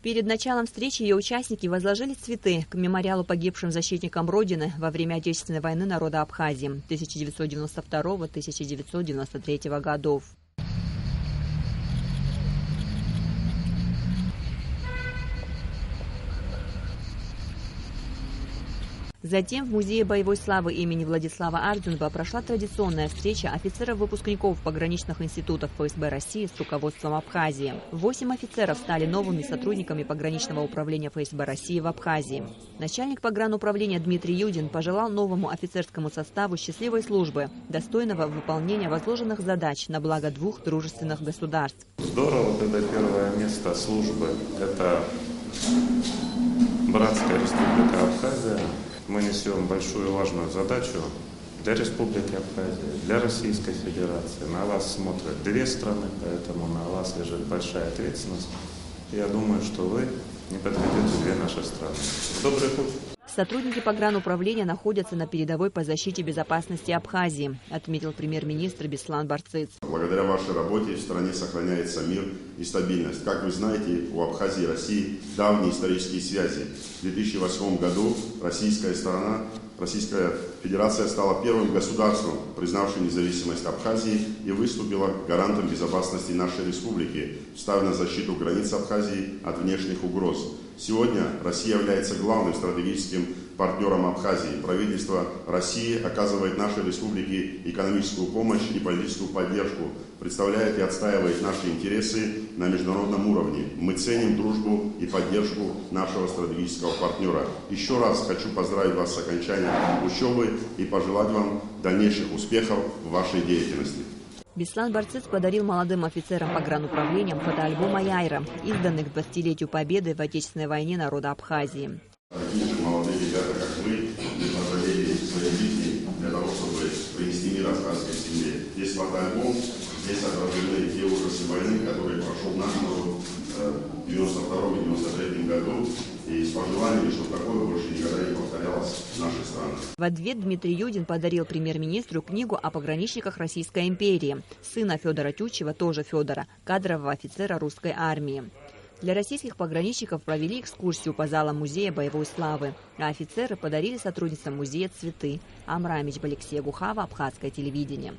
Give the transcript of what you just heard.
Перед началом встречи ее участники возложили цветы к мемориалу погибшим защитникам Родины во время Отечественной войны народа Абхазии 1992-1993 годов. Затем в Музее боевой славы имени Владислава Ардзунба прошла традиционная встреча офицеров-выпускников пограничных институтов ФСБ России с руководством Абхазии. 8 офицеров стали новыми сотрудниками пограничного управления ФСБ России в Абхазии. Начальник погрануправления Дмитрий Юдин пожелал новому офицерскому составу счастливой службы, достойного выполнения возложенных задач на благо двух дружественных государств. Здорово, когда первое место службы – это братская республика Абхазия. Мы несем большую и важную задачу для Республики Абхазия, для Российской Федерации. На вас смотрят две страны, поэтому на вас лежит большая ответственность. Я думаю, что вы не подведете две наши страны. Добрый путь! Сотрудники погрануправления находятся на передовой по защите безопасности Абхазии, отметил премьер-министр Беслан Барцыц. Благодаря вашей работе в стране сохраняется мир и стабильность. Как вы знаете, у Абхазии и России давние исторические связи. В 2008 году российская Федерация стала первым государством, признавшим независимость Абхазии и выступила гарантом безопасности нашей республики, ставя на защиту границ Абхазии от внешних угроз. Сегодня Россия является главным стратегическим партнером Абхазии. Правительство России оказывает нашей республике экономическую помощь и политическую поддержку, представляет и отстаивает наши интересы на международном уровне. Мы ценим дружбу и поддержку нашего стратегического партнера. Еще раз хочу поздравить вас с окончанием учебы и пожелать вам дальнейших успехов в вашей деятельности. Беслан Барцыц подарил молодым офицерам погрануправления фотоальбом «Аяйра», изданный к 20-летию победы в Отечественной войне народа Абхазии. Такие же молодые ребята, как вы, пожалели свои жизни для того, чтобы принести мир абхазской семье. Здесь фотоальбом, здесь отражены те ужасы войны, которые прошел наш народ в 1992-1993 году. И с пожеланиями, чтобы такое больше никогда не повторялось в нашей стране. В ответ Дмитрий Юдин подарил премьер-министру книгу о пограничниках Российской империи, сына Федора Тютчева, тоже Федора, кадрового офицера русской армии. Для российских пограничников провели экскурсию по залам Музея боевой славы, а офицеры подарили сотрудницам музея цветы. Амра Мичбалексия Гухава, Абхазское телевидение.